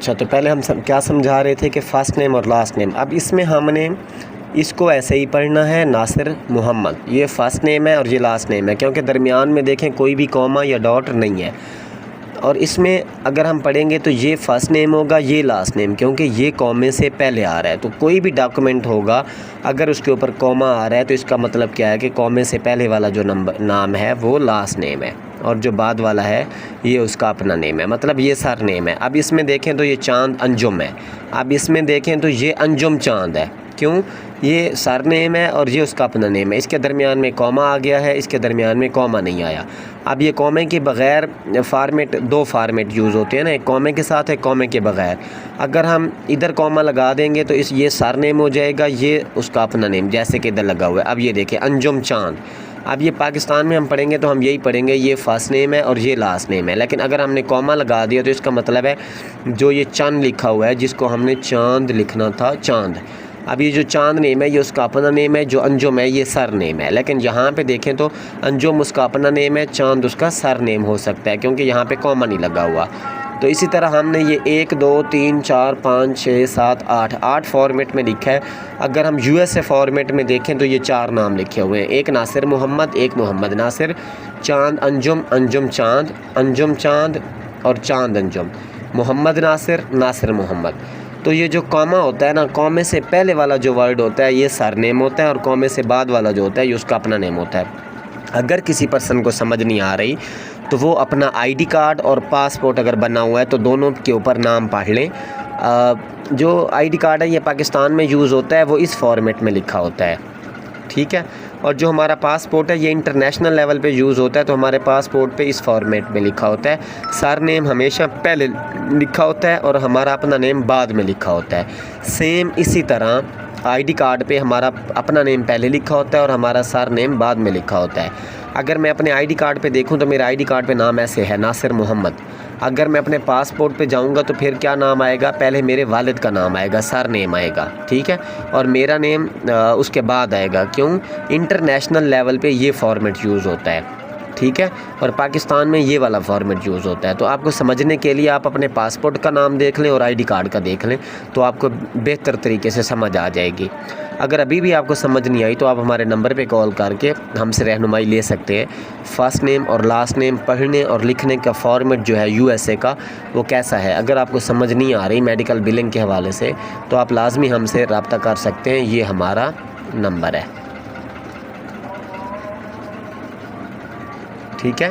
اچھا، تو پہلے ہم کیا سمجھا رہے تھے کہ فرسٹ نیم اور لاسٹ نیم. اب اس میں ہم نے اس کو ایسے ہی پڑھنا ہے، ناصر محمد، یہ فرسٹ نیم ہے اور یہ لاسٹ نیم ہے، کیونکہ درمیان میں دیکھیں کوئی بھی کوما یا ڈاٹ نہیں ہے. اور اس میں اگر ہم پڑھیں گے تو یہ فرسٹ نیم ہوگا، یہ لاسٹ نیم، کیونکہ یہ کومے سے پہلے آ رہا ہے. تو کوئی بھی ڈاکومنٹ ہوگا اگر اس کے اوپر کوما آ رہا ہے تو اس کا مطلب کیا ہے کہ کومے سے پہلے والا جو نام ہے وہ لاسٹ نیم ہے، اور جو بعد والا ہے یہ اس کا اپنا نیم ہے، مطلب یہ سر نیم ہے. اب اس میں دیکھیں تو یہ چاند انجم ہے. اب اس میں دیکھیں تو یہ انجم چاند ہے. کیوں؟ یہ سر نیم ہے اور یہ اس کا اپنا نیم ہے. اس کے درمیان میں کوما آ گیا ہے، اس کے درمیان میں کوما نہیں آیا. اب یہ کومے کے بغیر فارمیٹ، دو فارمیٹ یوز ہوتے ہیں نا، ایک کومے کے ساتھ، ایک کومے کے بغیر. اگر ہم ادھر کوما لگا دیں گے تو یہ سر نیم ہو جائے گا، یہ اس کا اپنا نیم، جیسے کہ ادھر لگا ہوا ہے. اب یہ دیکھیں انجم چاند. اب یہ پاکستان میں ہم پڑھیں گے تو ہم یہی پڑھیں گے، یہ فرسٹ نیم ہے اور یہ لاسٹ نیم ہے. لیکن اگر ہم نے کوما لگا دیا تو اس کا مطلب ہے جو یہ چاند لکھا ہوا ہے، جس کو ہم نے چاند لکھنا تھا، چاند. اب یہ جو چاند نیم ہے یہ اس کا اپنا نیم ہے، جو انجم ہے یہ سر نیم ہے. لیکن یہاں پہ دیکھیں تو انجم اس کا اپنا نیم ہے، چاند اس کا سر نیم ہو سکتا ہے، کیونکہ یہاں پہ کوما نہیں لگا ہوا. تو اسی طرح ہم نے یہ 1 2 3 4 5 6 7 8 فارمیٹ میں لکھا ہے. اگر ہم USA فارمیٹ میں دیکھیں تو یہ 4 نام لکھے ہوئے ہیں، ایک ناصر محمد، ایک محمد ناصر، چاند انجم، انجم چاند، انجم چاند اور چاند انجم، محمد ناصر، ناصر محمد. تو یہ جو کوما ہوتا ہے نا، کومے سے پہلے والا جو ورڈ ہوتا ہے یہ سر نیم ہوتا ہے، اور کومے سے بعد والا جو ہوتا ہے یہ اس کا اپنا نیم ہوتا ہے. اگر کسی پرسن کو سمجھ نہیں آ رہی تو وہ اپنا ID کارڈ اور پاسپورٹ اگر بنا ہوا ہے تو دونوں کے اوپر نام پڑھ لیں. جو ID کارڈ ہے یہ پاکستان میں یوز ہوتا ہے، وہ اس فارمیٹ میں لکھا ہوتا ہے، ٹھیک ہے. اور جو ہمارا پاسپورٹ ہے یہ انٹرنیشنل لیول پہ یوز ہوتا ہے، تو ہمارے پاسپورٹ پہ اس فارمیٹ میں لکھا ہوتا ہے. سر نیم ہمیشہ پہلے لکھا ہوتا ہے اور ہمارا اپنا نیم بعد میں لکھا ہوتا ہے. سیم اسی طرح ID کارڈ پہ ہمارا اپنا نیم پہلے لکھا ہوتا ہے اور ہمارا سر نیم بعد میں لکھا ہوتا ہے. اگر میں اپنے ID کارڈ پہ دیکھوں تو میرا ID کارڈ پہ نام ایسے ہے، ناصر محمد. اگر میں اپنے پاسپورٹ پہ جاؤں گا تو پھر کیا نام آئے گا؟ پہلے میرے والد کا نام آئے گا، سر نیم آئے گا، ٹھیک ہے، اور میرا نیم اس کے بعد آئے گا. کیوں؟ انٹرنیشنل لیول پہ یہ فارمیٹ یوز ہوتا ہے، ٹھیک ہے، اور پاکستان میں یہ والا فارمیٹ یوز ہوتا ہے. تو آپ کو سمجھنے کے لیے آپ اپنے پاسپورٹ کا نام دیکھ لیں اور ID کارڈ کا دیکھ لیں تو آپ کو بہتر طریقے سے سمجھ آ جائے گی. اگر ابھی بھی آپ کو سمجھ نہیں آئی تو آپ ہمارے نمبر پہ کال کر کے ہم سے رہنمائی لے سکتے ہیں. فرسٹ نیم اور لاسٹ نیم پڑھنے اور لکھنے کا فارمیٹ جو ہے USA کا وہ کیسا ہے. اگر آپ کو سمجھ نہیں آ رہی میڈیکل بلنگ کے حوالے سے تو آپ لازمی ہم سے رابطہ کر سکتے ہیں، یہ ہمارا نمبر ہے، ٹھیک ہے.